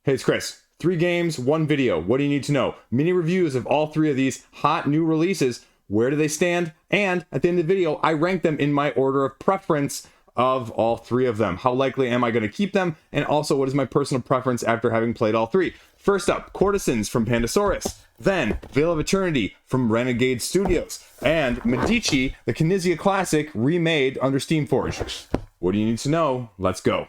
Hey, it's Chris. 3 games, 1 video. What do you need to know? Mini reviews of all 3 of these hot new releases. Where do they stand? And at the end of the video, I rank them in my order of preference of all 3 of them. How likely am I going to keep them? And also, what is my personal preference after having played all 3? First up, Courtisans from Pandasaurus. Then, Vale of Eternity from Renegade Studios. And Medici, the Knizia classic, remade under Steamforged. What do you need to know? Let's go.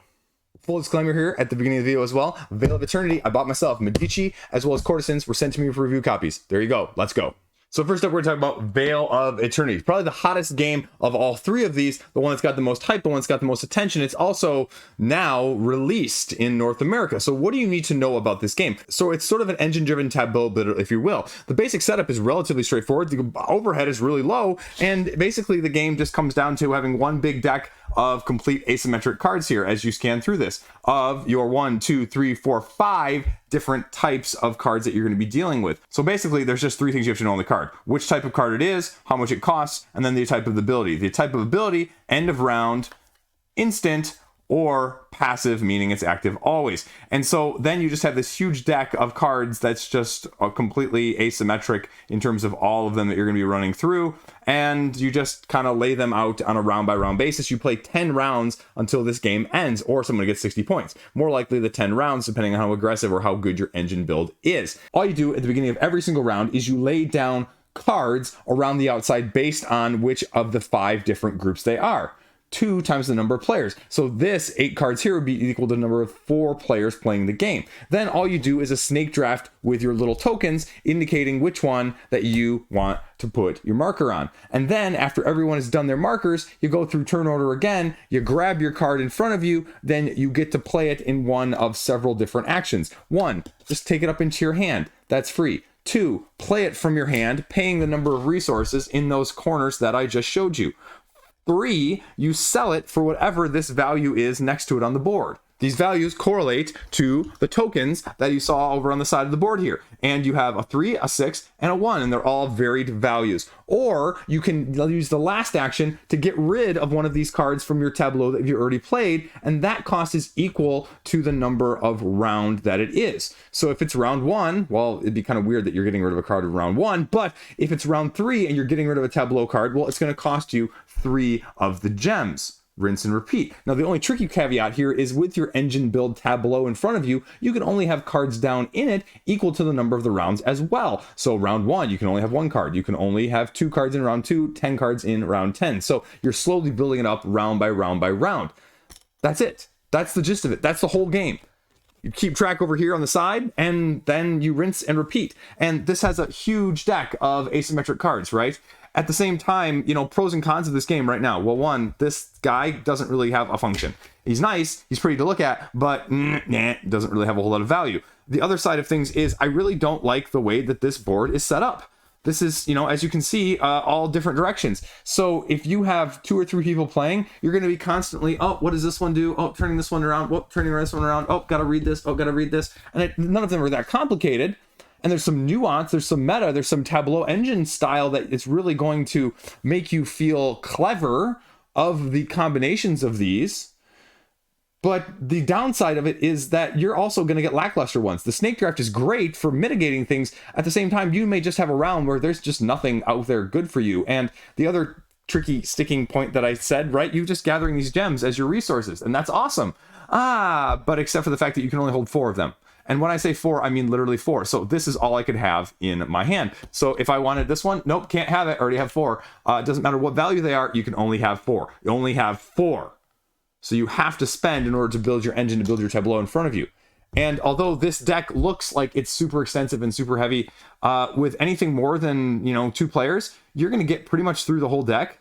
Full disclaimer here at the beginning of the video as well. Vale of Eternity, I bought myself. Medici, as well as Courtisans, were sent to me for review copies. There you go. Let's go. So first up, we're talking about Vale of Eternity. Probably the hottest game of all 3 of these. The one that's got the most hype, the one that's got the most attention. It's also now released in North America. So what do you need to know about this game? So it's sort of an engine-driven Tableau, if you will. The basic setup is relatively straightforward. The overhead is really low. And basically, the game just comes down to having one big deck of complete asymmetric cards here as you scan through this of your 1, 2, 3, 4, 5 different types of cards that you're going to be dealing with. So basically there's just 3 things you have to know on the card: which type of card it is, how much it costs, and then the type of ability. The type of ability: end of round, instant, or passive, meaning it's active always. And so then you just have this huge deck of cards that's just completely asymmetric in terms of all of them that you're going to be running through, and you just kind of lay them out on a round by round basis. You play 10 rounds until this game ends, or someone gets 60 points. More likely the 10 rounds, depending on how aggressive or how good your engine build is. All you do at the beginning of every single round is you lay down cards around the outside based on which of the 5 different groups they are. 2 times the number of players. So this 8 cards here would be equal to the number of 4 players playing the game. Then all you do is a snake draft with your little tokens indicating which one that you want to put your marker on. And then after everyone has done their markers, you go through turn order again, you grab your card in front of you, then you get to play it in one of several different actions. 1, just take it up into your hand. That's free. 2, play it from your hand, paying the number of resources in those corners that I just showed you. 3, you sell it for whatever this value is next to it on the board. These values correlate to the tokens that you saw over on the side of the board here. And you have a 3, a 6, and a 1, and they're all varied values. Or you can use the last action to get rid of one of these cards from your tableau that you already played, and that cost is equal to the number of round that it is. So if it's round 1, well, it'd be kind of weird that you're getting rid of a card in round 1, but if it's round 3 and you're getting rid of a tableau card, well, it's going to cost you 3 of the gems. Rinse and repeat. Now, the only tricky caveat here is with your engine build tableau in front of you, you can only have cards down in it equal to the number of the rounds as well. So round 1, you can only have 1 card. You can only have 2 cards in round 2, 10 cards in round 10. So you're slowly building it up round by round by round. That's it. That's the gist of it. That's the whole game. You keep track over here on the side, and then you rinse and repeat. And this has a huge deck of asymmetric cards, right? At the same time, you know, pros and cons of this game right now. Well, 1, this guy doesn't really have a function. He's nice, he's pretty to look at, but doesn't really have a whole lot of value. The other side of things is I really don't like the way that this board is set up. This is, you know, as you can see, all different directions. So if you have 2 or 3 people playing, you're going to be constantly, oh, what does this one do? Oh, turning this one around. Oh, turning this one around. Oh, gotta read this. Oh, gotta read this. And none of them are that complicated. And there's some nuance, there's some meta, there's some Tableau engine style that is really going to make you feel clever of the combinations of these. But the downside of it is that you're also going to get lackluster ones. The snake draft is great for mitigating things. At the same time, you may just have a round where there's just nothing out there good for you. And the other tricky sticking point that I said, right? You're just gathering these gems as your resources, and that's awesome. But except for the fact that you can only hold 4 of them. And when I say 4, I mean literally 4. So this is all I could have in my hand. So if I wanted this one, nope, can't have it. I already have 4. It doesn't matter what value they are. You can only have 4. You only have 4. So you have to spend in order to build your engine, to build your tableau in front of you. And although this deck looks like it's super extensive and super heavy, with anything more than, 2 players, you're going to get pretty much through the whole deck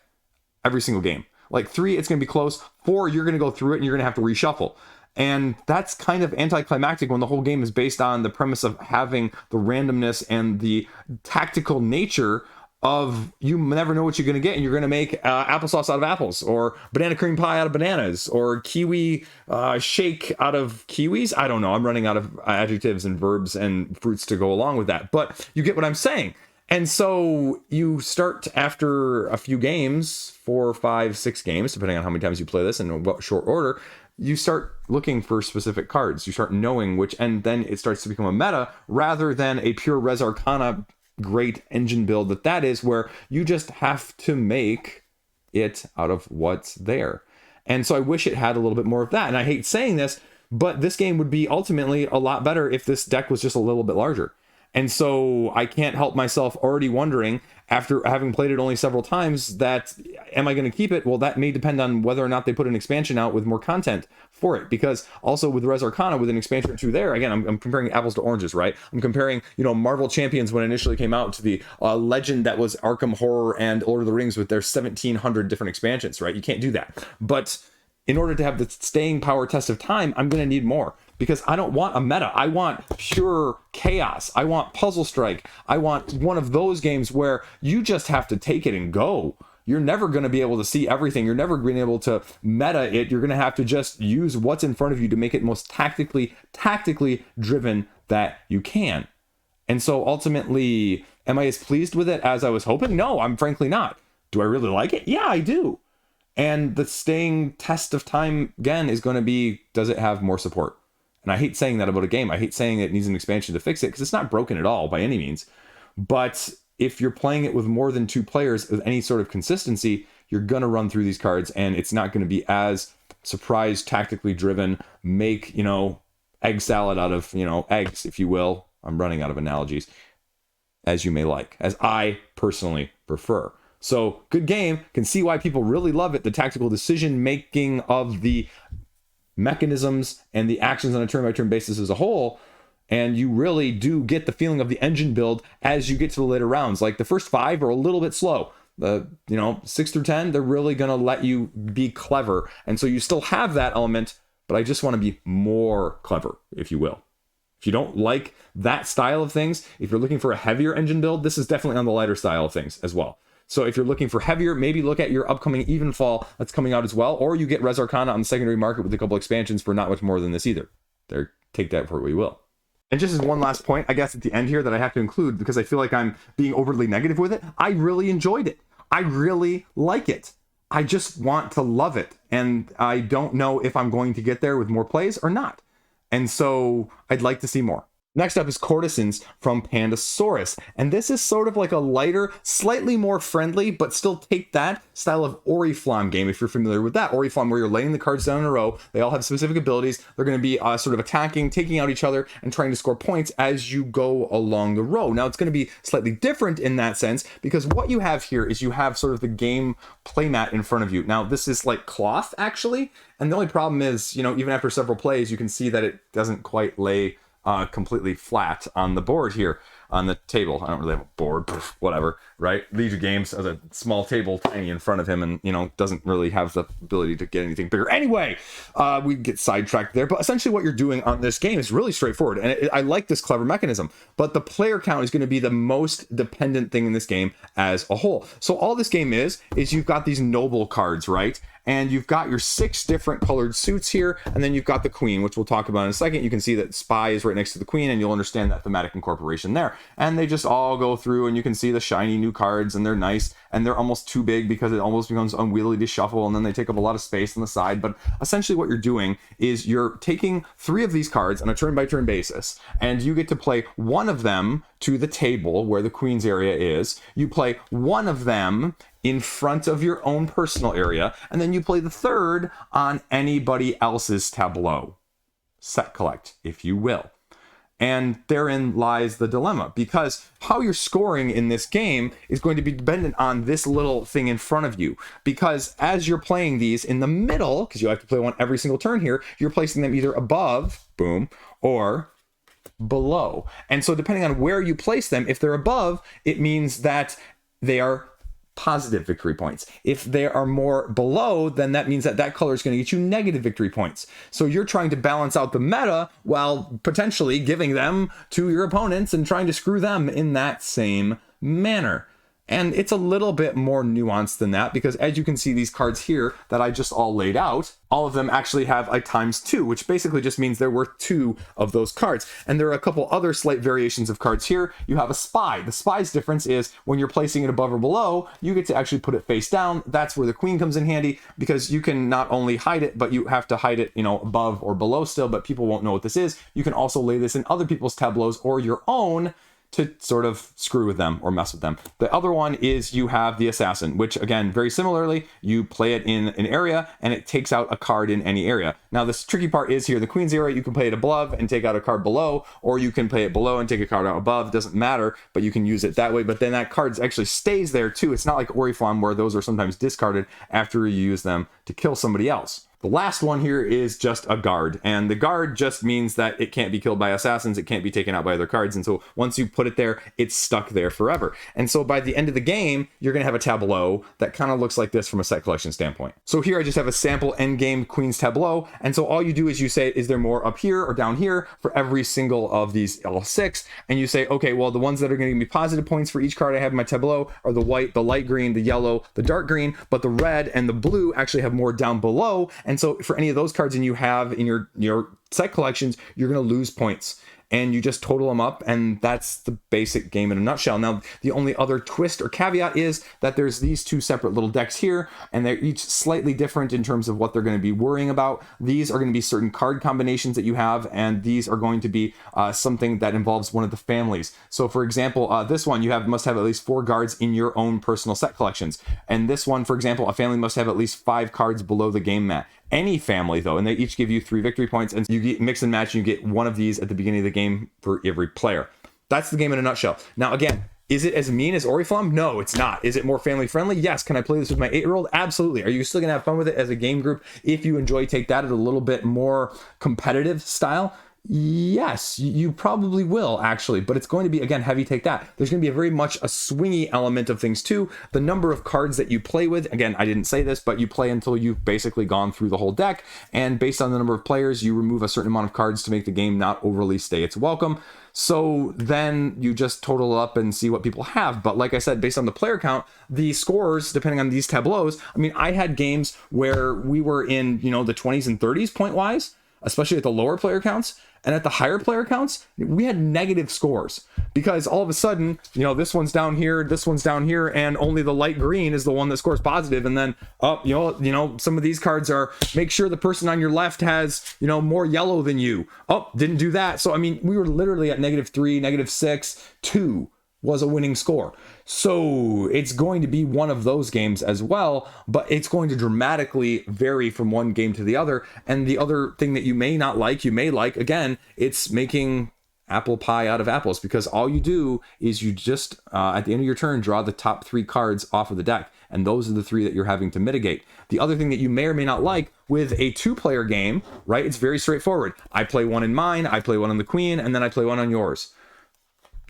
every single game. Like 3, it's going to be close. 4, you're going to go through it and you're going to have to reshuffle. And that's kind of anticlimactic when the whole game is based on the premise of having the randomness and the tactical nature of you never know what you're going to get, and you're going to make applesauce out of apples, or banana cream pie out of bananas, or kiwi shake out of kiwis. I don't know. I'm running out of adjectives and verbs and fruits to go along with that. But you get what I'm saying. And so you start after a few games, 4, 5, 6 games, depending on how many times you play this and in what short order, you start looking for specific cards. You start knowing which, and then it starts to become a meta rather than a pure Res Arcana great engine build that is, where you just have to make it out of what's there. And so I wish it had a little bit more of that. And I hate saying this, but this game would be ultimately a lot better if this deck was just a little bit larger. And so I can't help myself already wondering, after having played it only several times, that am I going to keep it? Well, that may depend on whether or not they put an expansion out with more content for it. Because also with Res Arcana, with an expansion or two there, again, I'm comparing apples to oranges, right? I'm comparing, Marvel Champions when it initially came out to the Legend that was Arkham Horror and Lord of the Rings with their 1,700 different expansions, right? You can't do that. But in order to have the staying power test of time, I'm going to need more. Because I don't want a meta. I want pure chaos. I want Puzzle Strike. I want one of those games where you just have to take it and go. You're never going to be able to see everything. You're never going to be able to meta it. You're going to have to just use what's in front of you to make it most tactically driven that you can. And so ultimately, am I as pleased with it as I was hoping? No, I'm frankly not. Do I really like it? Yeah, I do. And the staying test of time, again, is going to be, does it have more support? And I hate saying that about a game. I hate saying it needs an expansion to fix it, because it's not broken at all by any means. But if you're playing it with more than 2 players with any sort of consistency, you're going to run through these cards, and it's not going to be as surprise, tactically driven, make, egg salad out of, eggs, if you will. I'm running out of analogies, as you may like, as I personally prefer. So good game. Can see why people really love it. The tactical decision making of the mechanisms and the actions on a turn-by-turn basis as a whole, and you really do get the feeling of the engine build as you get to the later rounds. Like the first 5 are a little bit slow. The 6 through 10, they're really going to let you be clever, and so you still have that element, but I just want to be more clever, if you will. If you don't like that style of things, if you're looking for a heavier engine build, this is definitely on the lighter style of things as well. So if you're looking for heavier, maybe look at your upcoming Evenfall that's coming out as well, or you get Res Arcana on the secondary market with a couple expansions for not much more than this either. Take that for what you will. And just as one last point, I guess at the end here that I have to include, because I feel like I'm being overly negative with it, I really enjoyed it. I really like it. I just want to love it. And I don't know if I'm going to get there with more plays or not. And so I'd like to see more. Next up is Courtisans from Pandasaurus, and this is sort of like a lighter, slightly more friendly, but still take that style of Oriflamme game, if you're familiar with that. Oriflamme, where you're laying the cards down in a row, they all have specific abilities, they're going to be sort of attacking, taking out each other, and trying to score points as you go along the row. Now, it's going to be slightly different in that sense, because what you have here is you have sort of the game playmat in front of you. Now, this is like cloth, actually, and the only problem is, even after several plays, you can see that it doesn't quite lay completely flat on the board here on the table. I don't really have a board, whatever, right? Liege Games has a small table tiny in front of him, and doesn't really have the ability to get anything bigger. Anyway, we get sidetracked there, but essentially what you're doing on this game is really straightforward, and I like this clever mechanism, but the player count is going to be the most dependent thing in this game as a whole. So all this game is you've got these noble cards, right? And you've got your 6 different colored suits here, and then you've got the queen, which we'll talk about in a second. You can see that spy is right next to the queen, and you'll understand that thematic incorporation there. And they just all go through, and you can see the shiny new cards, and they're nice, and they're almost too big because it almost becomes unwieldy to shuffle, and then they take up a lot of space on the side. But essentially what you're doing is you're taking 3 of these cards on a turn-by-turn basis, and you get to play one of them to the table where the queen's area is. You play one of them in front of your own personal area, and then you play the third on anybody else's tableau. Set collect, if you will. And therein lies the dilemma, because how you're scoring in this game is going to be dependent on this little thing in front of you. Because as you're playing these in the middle, because you have to play one every single turn here, you're placing them either above, boom, or below. And so depending on where you place them, if they're above, it means that they are positive victory points. If they are more below, then that means that color is going to get you negative victory points. So you're trying to balance out the meta while potentially giving them to your opponents and trying to screw them in that same manner. And it's a little bit more nuanced than that, because as you can see, these cards here that I just all laid out, all of them actually have a ×2, which basically just means they're worth 2 of those cards. And there are a couple other slight variations of cards here. You have a spy. The spy's difference is when you're placing it above or below, you get to actually put it face down. That's where the queen comes in handy, because you can not only hide it, but you have to hide it, above or below still, but people won't know what this is. You can also lay this in other people's tableaus or your own to sort of screw with them or mess with them. The other one is you have the assassin, which again, very similarly, you play it in an area and it takes out a card in any area. Now this tricky part is here, the queen's area, you can play it above and take out a card below, or you can play it below and take a card out above. It doesn't matter, but you can use it that way. But then that card actually stays there too. It's not like Oriflamme where those are sometimes discarded after you use them to kill somebody else. The last one here is just a guard, and the guard just means that it can't be killed by assassins, it can't be taken out by other cards, and so once you put it there, it's stuck there forever. And so by the end of the game, you're going to have a tableau that kind of looks like this from a set collection standpoint. So here I just have a sample endgame Queen's tableau, and so all you do is you say, is there more up here or down here for every single of these all 6, and you say, okay, well, the ones that are going to give me positive points for each card I have in my tableau are the white, the light green, the yellow, the dark green, but the red and the blue actually have more down below. And so for any of those cards and you have in your set collections, you're going to lose points. And you just total them up, and that's the basic game in a nutshell. Now, the only other twist or caveat is that there's these 2 separate little decks here, and they're each slightly different in terms of what they're going to be worrying about. These are going to be certain card combinations that you have, and these are going to be something that involves one of the families. So, for example, this one, you must have at least 4 guards in your own personal set collections. And this one, for example, a family must have at least 5 cards below the game mat. Any family, though, and they each give you 3 victory points, and you get mix and match, and you get one of these at the beginning of the game for every player. That's the game in a nutshell. Now, again, is it as mean as Oriflamme? No, it's not. Is it more family friendly? Yes. Can I play this with my 8-year-old? Absolutely. Are you still gonna have fun with it as a game group if you enjoy Take That at a little bit more competitive style? Yes, you probably will, actually, but it's going to be, again, heavy Take That. There's going to be very much a swingy element of things too. The number of cards that you play with, again, I didn't say this, but you play until you've basically gone through the whole deck, and based on the number of players, you remove a certain amount of cards to make the game not overly stay its welcome. So then you just total up and see what people have. But like I said, based on the player count, the scores, depending on these tableaus, I mean, I had games where we were in, the 20s and 30s point-wise, especially at the lower player counts. And at the higher player counts, we had negative scores because all of a sudden, this one's down here, this one's down here, and only the light green is the one that scores positive. And then, some of these cards are, make sure the person on your left has, more yellow than you. Oh, didn't do that. So, I mean, we were literally at -3, -6, 2 was a winning score. So it's going to be one of those games as well, but it's going to dramatically vary from one game to the other. And the other thing that you may not like, again, it's making apple pie out of apples, because all you do is you just, at the end of your turn, draw the top 3 cards off of the deck. And those are the 3 that you're having to mitigate. The other thing that you may or may not like with a 2-player game, right? It's very straightforward. I play one in mine, I play one on the queen, and then I play one on yours.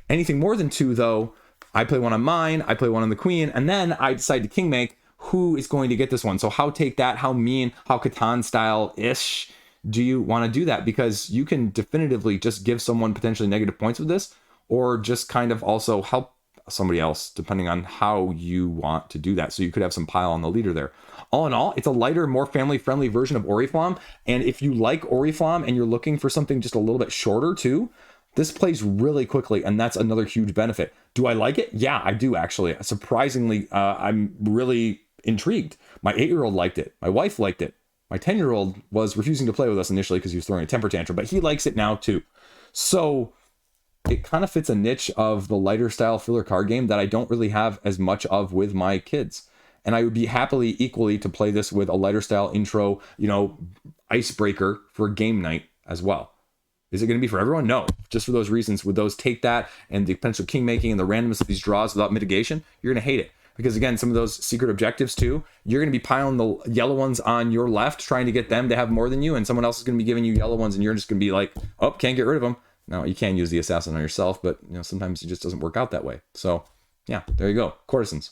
Anything more than 2, though, I play one on mine, I play one on the queen, and then I decide to king make who is going to get this one. So how Take That, how mean, how Catan style-ish do you want to do that? Because you can definitively just give someone potentially negative points with this, or just kind of also help somebody else, depending on how you want to do that. So you could have some pile on the leader there. All in all, it's a lighter, more family-friendly version of Oriflamme, and if you like Oriflamme and you're looking for something just a little bit shorter too, this plays really quickly, and that's another huge benefit. Do I like it? Yeah, I do, actually. Surprisingly, I'm really intrigued. My 8-year-old liked it. My wife liked it. My 10-year-old was refusing to play with us initially because he was throwing a temper tantrum, but he likes it now too. So it kind of fits a niche of the lighter style filler card game that I don't really have as much of with my kids. And I would be happily equally to play this with a lighter style intro, icebreaker for game night as well. Is it going to be for everyone? No. Just for those reasons, with those Take That and the potential king making and the randomness of these draws without mitigation, you're going to hate it. Because again, some of those secret objectives too, you're going to be piling the yellow ones on your left, trying to get them to have more than you, and someone else is going to be giving you yellow ones, and you're just going to be like, oh, can't get rid of them. Now, you can use the assassin on yourself, but sometimes it just doesn't work out that way. So yeah, there you go. Courtisans.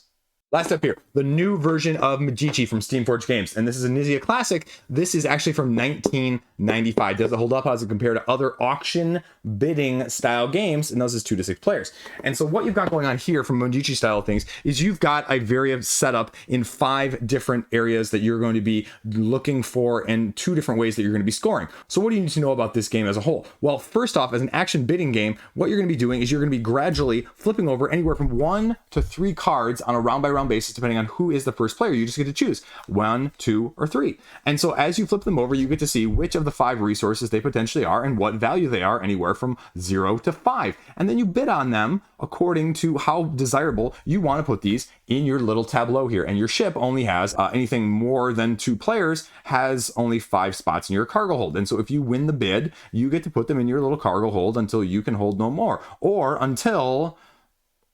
Last up here, the new version of Medici from Steamforged Games. And this is a Nizia Classic. This is actually from 1995. Does it hold up? How does it compare to other auction bidding style games? And those is 2 to 6 players. And so what you've got going on here from Medici style things is you've got a various setup in 5 different areas that you're going to be looking for and 2 different ways that you're going to be scoring. So what do you need to know about this game as a whole? Well, first off, as an action bidding game, what you're going to be doing is you're going to be gradually flipping over anywhere from 1 to 3 cards on a round by round basis, depending on who is the first player. You just get to choose 1, 2, or 3. And so as you flip them over, you get to see which of the 5 resources they potentially are and what value they are, anywhere from 0 to 5. And then you bid on them according to how desirable you want to put these in your little tableau here. And your ship only has anything more than 2 players has only 5 spots in your cargo hold. And so if you win the bid, you get to put them in your little cargo hold until you can hold no more, or until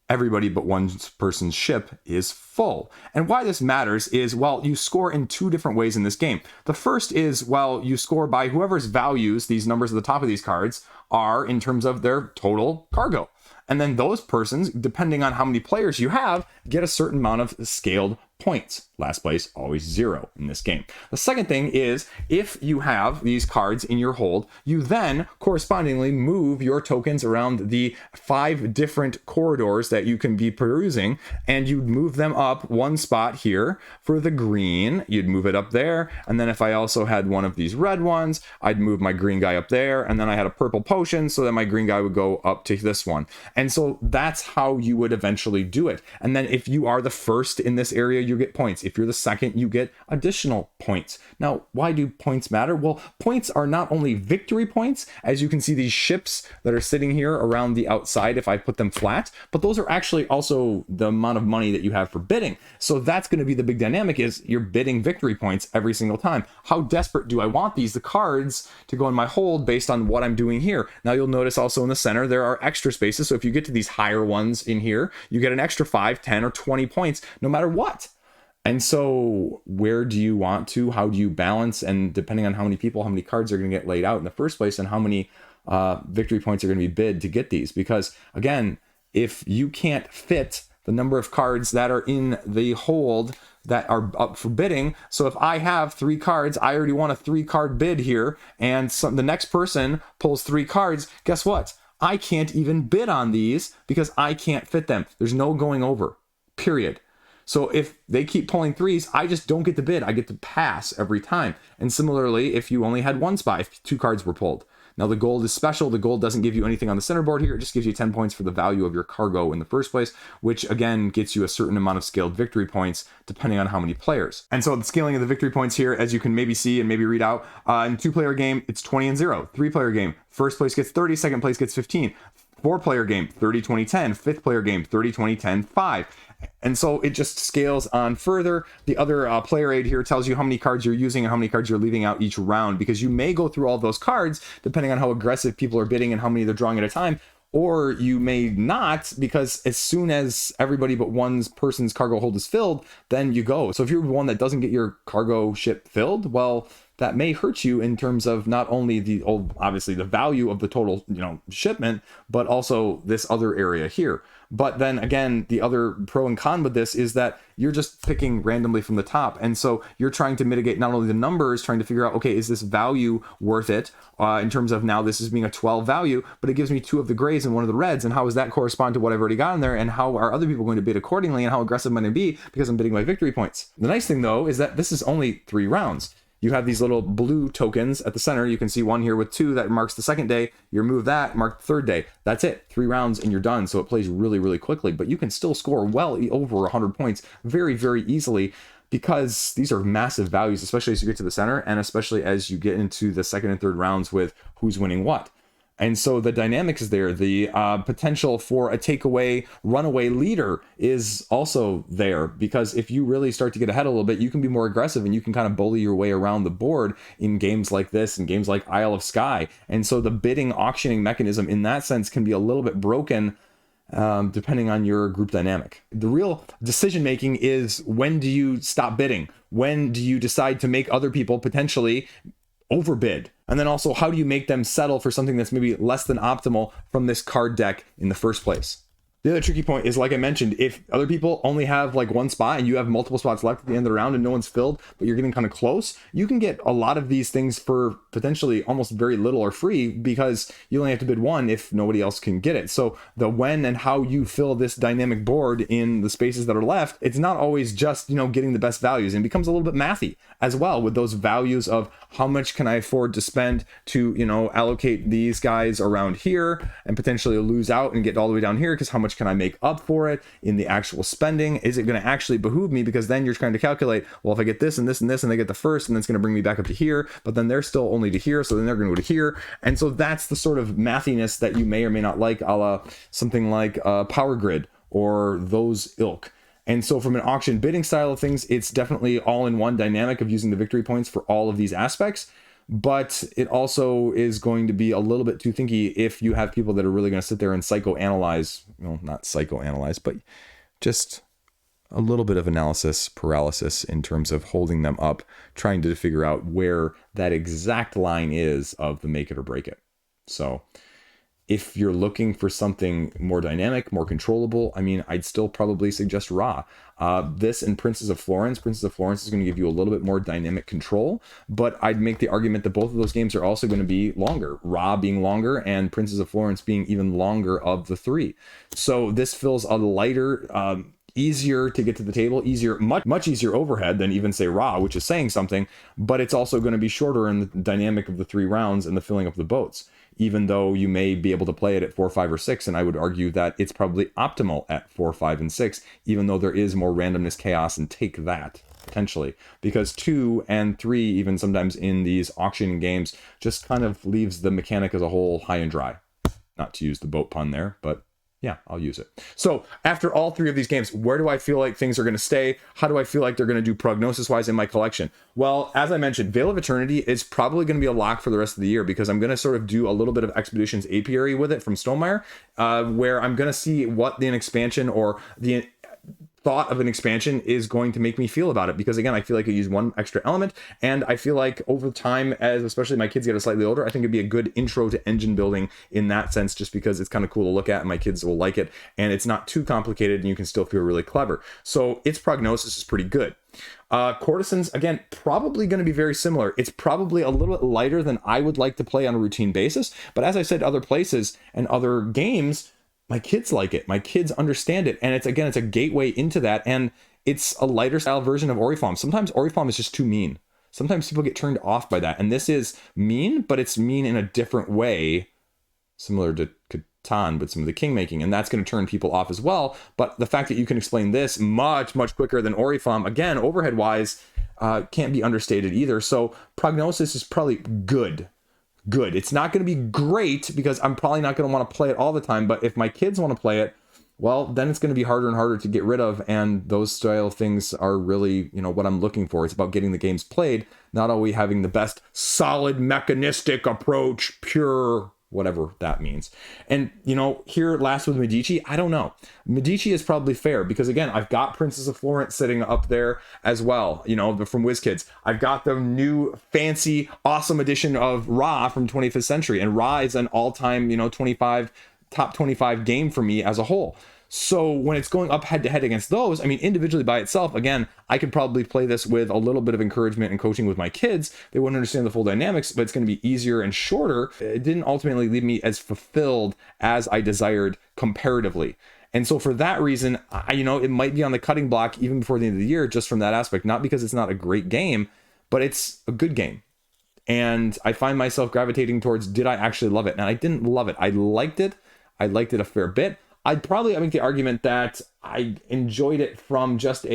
everybody but one person's ship is full. And why this matters is, well, you score in 2 different ways in this game. The first is, well, you score by whoever's values, these numbers at the top of these cards, are in terms of their total cargo. And then those persons, depending on how many players you have, get a certain amount of scaled points. Last place, always 0 in this game. The second thing is, if you have these cards in your hold, you then correspondingly move your tokens around the 5 different corridors that you can be perusing, and you'd move them up 1 spot here for the green. You'd move it up there, and then if I also had one of these red ones, I'd move my green guy up there, and then I had a purple potion, so that my green guy would go up to this one. And so that's how you would eventually do it. And then if you are the first in this area, you get points. If you're the second, you get additional points. Now, why do points matter? Well, points are not only victory points, as you can see these ships that are sitting here around the outside if I put them flat, but those are actually also the amount of money that you have for bidding. So that's going to be the big dynamic, is you're bidding victory points every single time. How desperate do I want the cards to go in my hold based on what I'm doing here? Now you'll notice also in the center there are extra spaces, so if you get to these higher ones in here, you get an extra 5, 10, or 20 points no matter what. And so where do you want to, how do you balance, and depending on how many people, how many cards are going to get laid out in the first place, and how many victory points are going to be bid to get these. Because again, if you can't fit the number of cards that are in the hold that are up for bidding, so if I have 3 cards, I already want a 3-card bid here, and the next person pulls 3 cards, guess what? I can't even bid on these because I can't fit them. There's no going over, period. So if they keep pulling 3s, I just don't get to bid. I get to pass every time. And similarly, if you only had 1 spot, if 2 cards were pulled. Now the gold is special. The gold doesn't give you anything on the center board here. It just gives you 10 points for the value of your cargo in the first place, which again gets you a certain amount of scaled victory points depending on how many players. And so the scaling of the victory points here, as you can maybe see and maybe read out, in 2-player game, it's 20 and 0. 3-player game, first place gets 30, second place gets 15. 4-player game, 30, 20, 10. 5th-player game, 30, 20, 10, 5. And so it just scales on further. The other player aid here tells you how many cards you're using and how many cards you're leaving out each round, because you may go through all those cards depending on how aggressive people are bidding and how many they're drawing at a time, or you may not, because as soon as everybody but one person's cargo hold is filled, then you go. So if you're the one that doesn't get your cargo ship filled, well, that may hurt you in terms of not only obviously the value of the total, shipment, but also this other area here. But then again, the other pro and con with this is that you're just picking randomly from the top. And so you're trying to mitigate not only the numbers, trying to figure out, okay, is this value worth it in terms of now this is being a 12 value, but it gives me 2 of the grays and 1 of the reds. And how does that correspond to what I've already got in there? And how are other people going to bid accordingly? And how aggressive am I going to be because I'm bidding my victory points? The nice thing though is that this is only 3 rounds. You have these little blue tokens at the center. You can see one here with 2 that marks the second day. You remove that, mark the 3rd day. That's it. 3 rounds and you're done. So it plays really, really quickly, but you can still score well over 100 points very, very easily, because these are massive values, especially as you get to the center and especially as you get into the 2nd and 3rd rounds with who's winning what. And so the dynamics is there. The potential for a takeaway, runaway leader is also there, because if you really start to get ahead a little bit, you can be more aggressive and you can kind of bully your way around the board in games like this and games like Isle of Skye. And so the bidding auctioning mechanism in that sense can be a little bit broken depending on your group dynamic. The real decision making is, when do you stop bidding? When do you decide to make other people potentially overbid? And then also, how do you make them settle for something that's maybe less than optimal from this card deck in the first place? The other tricky point is, like I mentioned, if other people only have like one spot and you have multiple spots left at the end of the round and no one's filled, but you're getting kind of close, you can get a lot of these things for potentially almost very little or free, because you only have to bid one if nobody else can get it. So the when and how you fill this dynamic board in the spaces that are left, it's not always just, getting the best values, and it becomes a little bit mathy as well with those values of how much can I afford to spend to, allocate these guys around here and potentially lose out and get all the way down here, because how much can I make up for it in the actual spending? Is it going to actually behoove me? Because then you're trying to calculate, well, if I get this and this and this and they get the first, and that's going to bring me back up to here, but then they're still only to here, so then they're going to go to here. And so that's the sort of mathiness that you may or may not like, a la something like Power Grid or those ilk. And so from an auction bidding style of things, it's definitely all in one dynamic of using the victory points for all of these aspects. But it also is going to be a little bit too thinky if you have people that are really going to sit there and psychoanalyze, not psychoanalyze, but just a little bit of analysis paralysis in terms of holding them up, trying to figure out where that exact line is of the make it or break it. So if you're looking for something more dynamic, more controllable, I'd still probably suggest Ra. This and Princes of Florence. Princes of Florence is going to give you a little bit more dynamic control, but I'd make the argument that both of those games are also going to be longer. Ra being longer and Princes of Florence being even longer of the three. So this feels a lighter, easier to get to the table, much easier overhead than even say Ra, which is saying something, but it's also going to be shorter in the dynamic of the 3 rounds and the filling up the boats, even though you may be able to play it at 4, 5, or 6. And I would argue that it's probably optimal at 4, 5, and 6, even though there is more randomness, chaos, and take that potentially, because 2 and 3, even sometimes in these auction games, just kind of leaves the mechanic as a whole high and dry. Not to use the boat pun there, but yeah, I'll use it. So after all 3 of these games, where do I feel like things are going to stay? How do I feel like they're going to do prognosis wise in my collection? Well, as I mentioned, Veil of Eternity is probably going to be a lock for the rest of the year, because I'm going to sort of do a little bit of Expeditions Apiary with it from Stonemaier, where I'm going to see what an expansion or the thought of an expansion is going to make me feel about it, because again, I feel like I use one extra element, and I feel like over time, as especially my kids get slightly older, I think it'd be a good intro to engine building in that sense, just because it's kind of cool to look at and my kids will like it, and it's not too complicated and you can still feel really clever. So its prognosis is pretty good. Courtisans, again, probably going to be very similar. It's probably a little bit lighter than I would like to play on a routine basis, but as I said, other places and other games, my kids like it. My kids understand it. And it's a gateway into that. And it's a lighter style version of Oriflamme. Sometimes Oriflamme is just too mean. Sometimes people get turned off by that. And this is mean, but it's mean in a different way, similar to Catan, but some of the king making. And that's going to turn people off as well. But the fact that you can explain this much, much quicker than Oriflamme, again, overhead wise, can't be understated either. So Prognosis is probably good. It's not going to be great, because I'm probably not going to want to play it all the time, but if my kids want to play it, well, then it's going to be harder and harder to get rid of, and those style things are really, what I'm looking for. It's about getting the games played, not always having the best solid mechanistic approach, pure whatever that means. And here last with Medici, I don't know. Medici is probably fair, because again, I've got Princess of Florence sitting up there as well, from WizKids. I've got the new fancy awesome edition of Ra from 25th Century, and Ra is an all-time top 25 game for me as a whole. So when it's going up head to head against those, individually by itself, again, I could probably play this with a little bit of encouragement and coaching with my kids. They wouldn't understand the full dynamics, but it's going to be easier and shorter. It didn't ultimately leave me as fulfilled as I desired comparatively. And so for that reason, it might be on the cutting block even before the end of the year, just from that aspect, not because it's not a great game, but it's a good game. And I find myself gravitating towards, did I actually love it? And I didn't love it. I liked it. I liked it a fair bit. I'd probably make the argument that I enjoyed it from just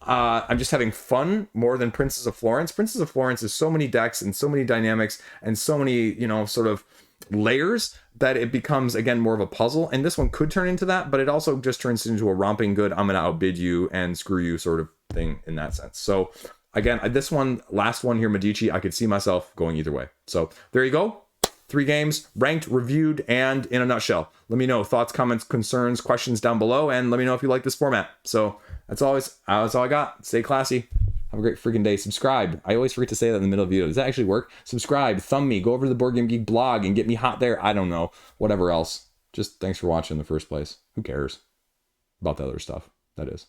I'm just having fun more than Princes of Florence. Princes of Florence is so many decks and so many dynamics and so many, sort of layers that it becomes, again, more of a puzzle. And this one could turn into that, but it also just turns into a romping good, I'm going to outbid you and screw you sort of thing in that sense. So again, this one, last one here, Medici, I could see myself going either way. So there you go. 3 games, ranked, reviewed, and in a nutshell. Let me know thoughts, comments, concerns, questions down below, and let me know if you like this format. So that's all I got. Stay classy. Have a great freaking day. Subscribe. I always forget to say that in the middle of the video. Does that actually work? Subscribe, thumb me, go over to the Board Game Geek blog and get me hot there. I don't know. Whatever else. Just thanks for watching in the first place. Who cares? about the other stuff, that is.